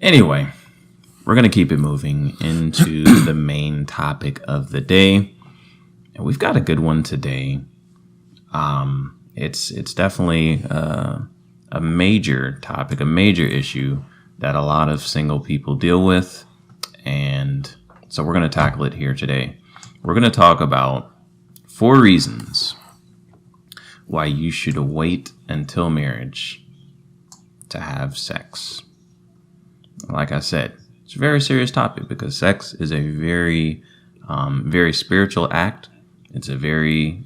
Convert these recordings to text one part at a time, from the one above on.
Anyway, we're going to keep it moving into the main topic of the day. And we've got a good one today. It's definitely a major topic, a major issue that a lot of single people deal with. And so we're going to tackle it here today. We're going to talk about 4 reasons why you should wait until marriage to have sex. Like I said, it's a very serious topic because sex is a very, very spiritual act. It's a very,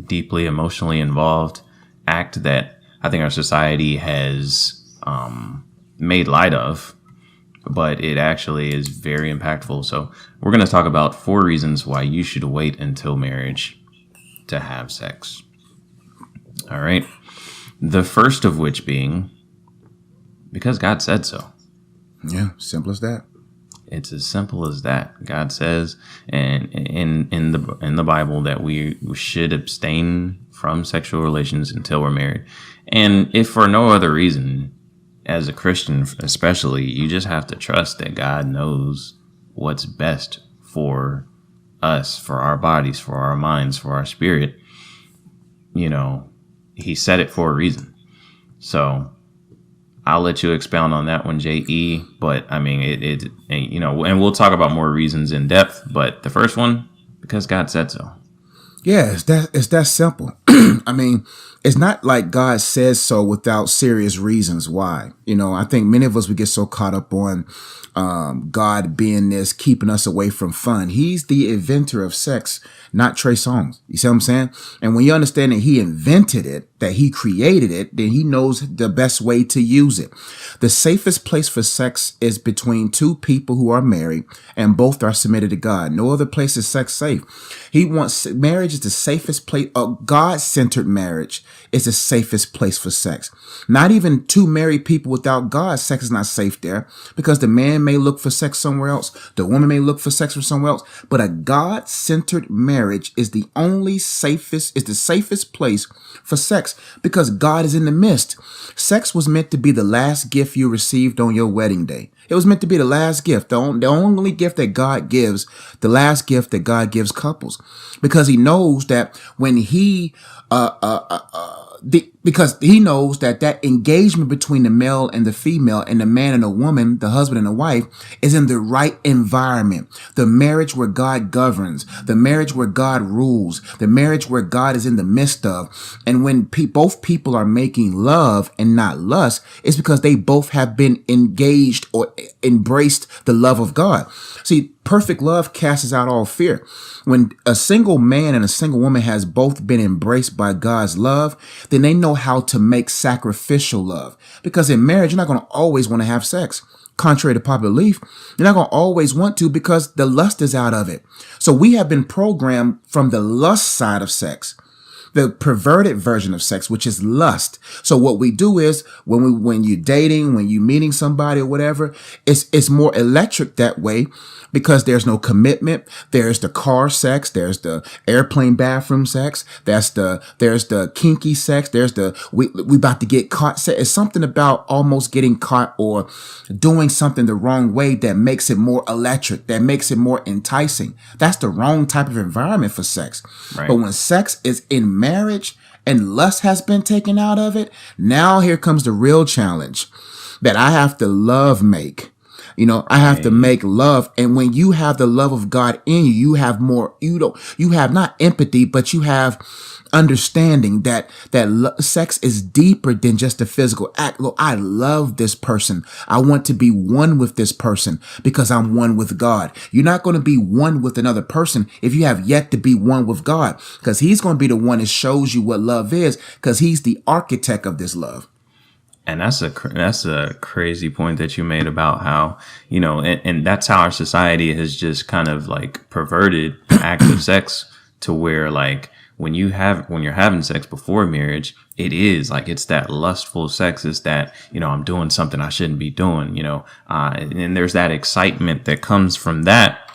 deeply emotionally involved act that I think our society has made light of, but it actually is very impactful. So we're going to talk about 4 reasons why you should wait until marriage to have sex. All right. The first of which being because God said so. Yeah, simple as that. It's as simple as that. God says, and in the Bible, that we should abstain from sexual relations until we're married. And if for no other reason, as a Christian especially, you just have to trust that God knows what's best for us, for our bodies, for our minds, for our spirit. He said it for a reason. So I'll let you expound on that one, J.E. But I mean, and we'll talk about more reasons in depth. But the first one, because God said so. Yeah, it's that simple. I mean, it's not like God says so without serious reasons why. I think many of us would get so caught up on God being this, keeping us away from fun. He's the inventor of sex, not Trey Songz. You see what I'm saying? And when you understand that he invented it, that he created it, then he knows the best way to use it. The safest place for sex is between 2 people who are married and both are submitted to God. No other place is sex safe. Marriage is the safest place. God-centered marriage is the safest place for sex. Not even 2 married people without God, sex is not safe there, because the man may look for sex somewhere else. The woman may look for sex from somewhere else. But a God-centered marriage is the safest place for sex, because God is in the midst. Sex was meant to be the last gift you received on your wedding day. It was meant to be the last gift, the only gift that God gives, the last gift that God gives couples, because he knows that when because he knows that engagement between the male and the female and the man and the woman, the husband and the wife, is in the right environment. The marriage where God governs, the marriage where God rules, the marriage where God is in the midst of. And when both people are making love and not lust, it's because they both have been engaged or embraced the love of God. See, perfect love casts out all fear. When a single man and a single woman has both been embraced by God's love, then they know how to make sacrificial love. Because in marriage, you're not going to always want to have sex. Contrary to popular belief, you're not going to always want to, because the lust is out of it. So we have been programmed from the lust side of sex, the perverted version of sex, which is lust. So what we do is when you're dating, when you're meeting somebody or whatever, it's more electric that way, because there's no commitment. There's the car sex. There's the airplane bathroom sex. There's the kinky sex. There's we about to get caught sex. It's something about almost getting caught or doing something the wrong way that makes it more electric, that makes it more enticing. That's the wrong type of environment for sex. Right. But when sex is in marriage and lust has been taken out of it, now here comes the real challenge that I have to love make. I have to make love. And when you have the love of God in you, you have more, you have not empathy, but you have understanding that sex is deeper than just a physical act. Look, I love this person. I want to be one with this person because I'm one with God. You're not going to be one with another person if you have yet to be one with God, because he's going to be the one that shows you what love is, because he's the architect of this love. And that's a crazy point that you made about how, and that's how our society has just kind of like perverted active sex to where, like, when you're having sex before marriage, it is like, it's that lustful sex. It's that, I'm doing something I shouldn't be doing, and there's that excitement that comes from that.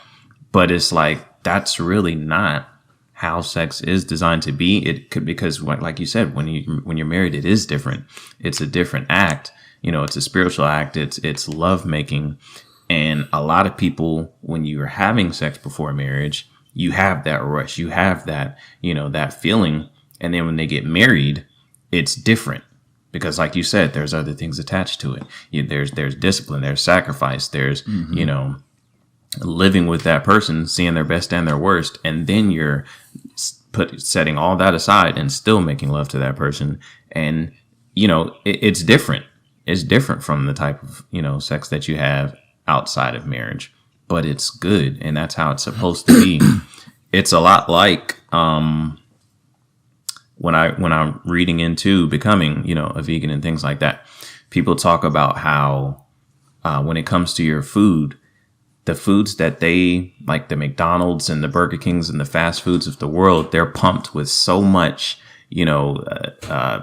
But it's like, that's really not how sex is designed to be. It could, because like you said, when you're married, it is different. It's a different act. it's a spiritual act. It's love making. And a lot of people, when you're having sex before marriage, you have that rush, you have that, that feeling. And then when they get married, it's different because, like you said, there's other things attached to it. There's discipline, there's sacrifice, there's, living with that person, seeing their best and their worst. And then you're setting all that aside and still making love to that person. And, it's different. It's different from the type of, sex that you have outside of marriage, but it's good. And that's how it's supposed to be. It's a lot like, when I'm reading into becoming, a vegan and things like that, people talk about how, when it comes to your food, the foods that they like, the McDonald's and the Burger Kings and the fast foods of the world, they're pumped with so much,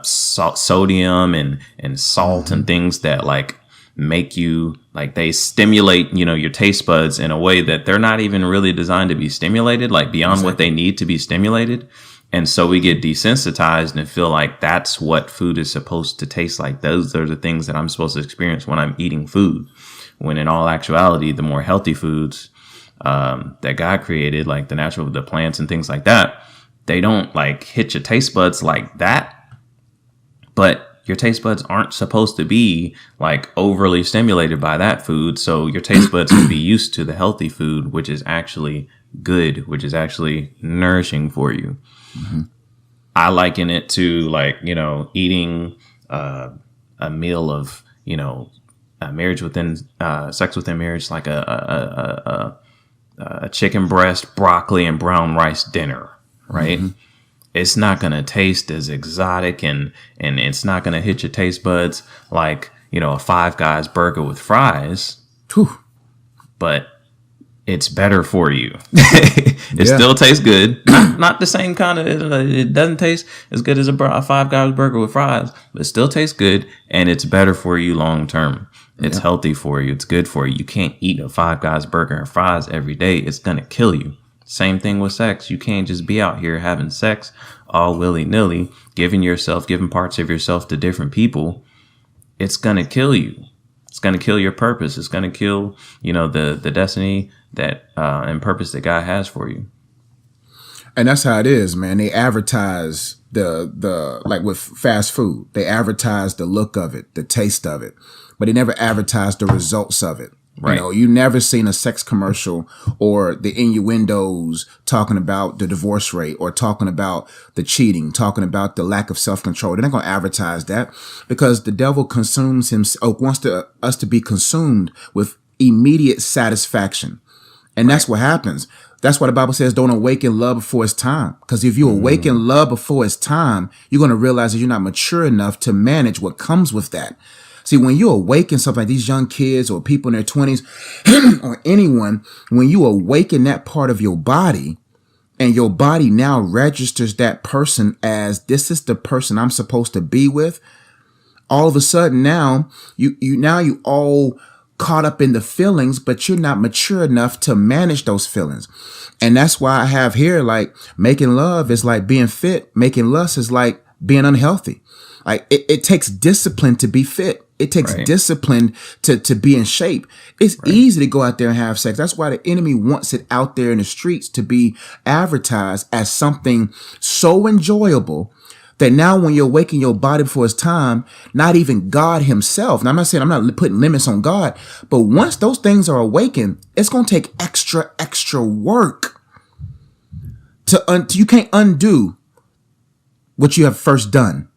sodium and salt and things that like make you like, they stimulate, your taste buds in a way that they're not even really designed to be stimulated, like beyond what they need to be stimulated. And so we get desensitized and feel like that's what food is supposed to taste like. Those are the things that I'm supposed to experience when I'm eating food. When in all actuality, the more healthy foods that God created, like the plants and things like that, they don't like hit your taste buds like that. But your taste buds aren't supposed to be like overly stimulated by that food. So your taste buds can be used to the healthy food, which is actually good, which is actually nourishing for you. Mm-hmm. I liken it to like, eating a meal of, marriage within sex within marriage, like a chicken breast, broccoli, and brown rice dinner, right? Mm-hmm. It's not going to taste as exotic and it's not going to hit your taste buds like, a Five Guys burger with fries. Whew. But it's better for you. It still tastes good. Not the same kind of, it doesn't taste as good as a Five Guys burger with fries, but it still tastes good and it's better for you long term. It's healthy for you. It's good for you. You can't eat a Five Guys burger and fries every day. It's going to kill you. Same thing with sex. You can't just be out here having sex all willy-nilly, giving parts of yourself to different people. It's going to kill you. It's going to kill your purpose. It's going to kill, the destiny that and purpose that God has for you. And that's how it is, man. They advertise the like with fast food, they advertise the look of it, the taste of it, but they never advertise the results of it. Right. You never seen a sex commercial or the innuendos talking about the divorce rate or talking about the cheating, talking about the lack of self-control. They're not going to advertise that because the devil consumes himself, wants us to be consumed with immediate satisfaction. And that's what happens. That's why the Bible says don't awaken love before it's time. Because if you awaken love before it's time, you're going to realize that you're not mature enough to manage what comes with that. See, when you awaken something like these young kids or people in their 20s or anyone, when you awaken that part of your body and your body now registers that person as this is the person I'm supposed to be with, all of a sudden now you all caught up in the feelings, but you're not mature enough to manage those feelings. And that's why I have here, like, making love is like being fit. Making lust is like being unhealthy. Like it takes discipline to be fit. It takes discipline to be in shape. It's easy to go out there and have sex. That's why the enemy wants it out there in the streets to be advertised as something so enjoyable that now when you're waking your body before it's time, not even God himself. Now I'm not saying I'm not putting limits on God, but once those things are awakened, it's going to take extra work you can't undo what you have first done.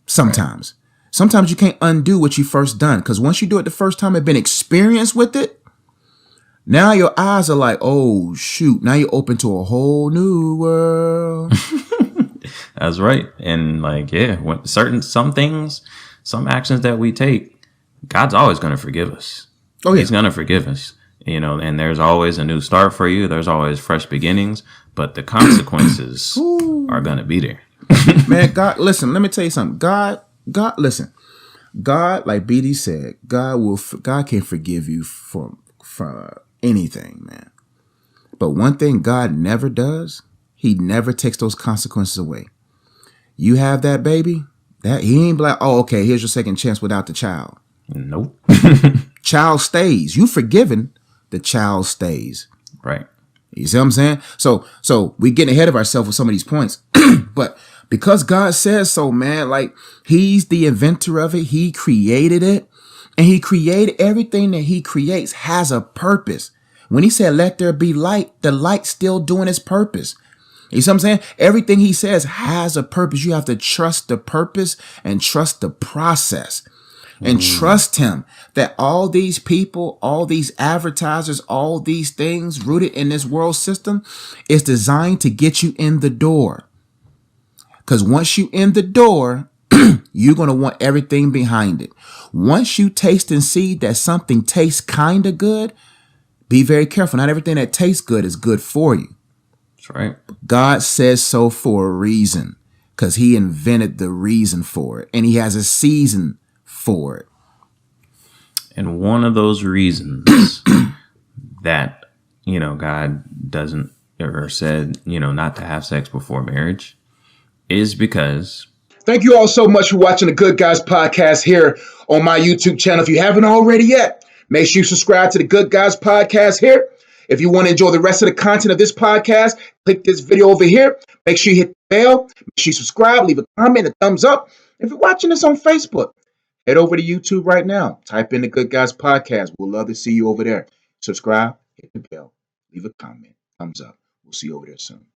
Sometimes you can't undo what you first done. Because once you do it the first time and been experienced with it, now your eyes are like, oh, shoot. Now you're open to a whole new world. That's right. And like, when some actions that we take, God's always going to forgive us. Oh, yeah. He's going to forgive us, and there's always a new start for you. There's always fresh beginnings, but the consequences are going to be there. Man, God, listen, let me tell you something. God, listen, God, like BD said, God can forgive you for anything, man. But one thing God never does, he never takes those consequences away. You have that baby, that he ain't like, oh, okay, here's your second chance without the child. Nope. Child stays. You forgiven, the child stays. Right. You see what I'm saying? So we getting ahead of ourselves with some of these points. But because God says so, man, like he's the inventor of it. He created it. And he created everything that he creates has a purpose. When he said, let there be light, the light's still doing its purpose. You see what I'm saying? Everything he says has a purpose. You have to trust the purpose and trust the process. And trust him that all these people, all these advertisers, all these things rooted in this world system is designed to get you in the door. Because once you in the door, you're going to want everything behind it. Once you taste and see that something tastes kind of good, be very careful. Not everything that tastes good is good for you. That's right. God says so for a reason, because he invented the reason for it. And he has a season for it. And one of those reasons that, God doesn't or said, not to have sex before marriage is because. Thank you all so much for watching the Good Guys podcast here on my YouTube channel. If you haven't already yet, make sure you subscribe to the Good Guys podcast here. If you want to enjoy the rest of the content of this podcast, click this video over here. Make sure you hit the bell. Make sure you subscribe, leave a comment, a thumbs up. If you're watching this on Facebook, head over to YouTube right now. Type in the Good Guys podcast. We'll love to see you over there. Subscribe, hit the bell, leave a comment, thumbs up. We'll see you over there soon.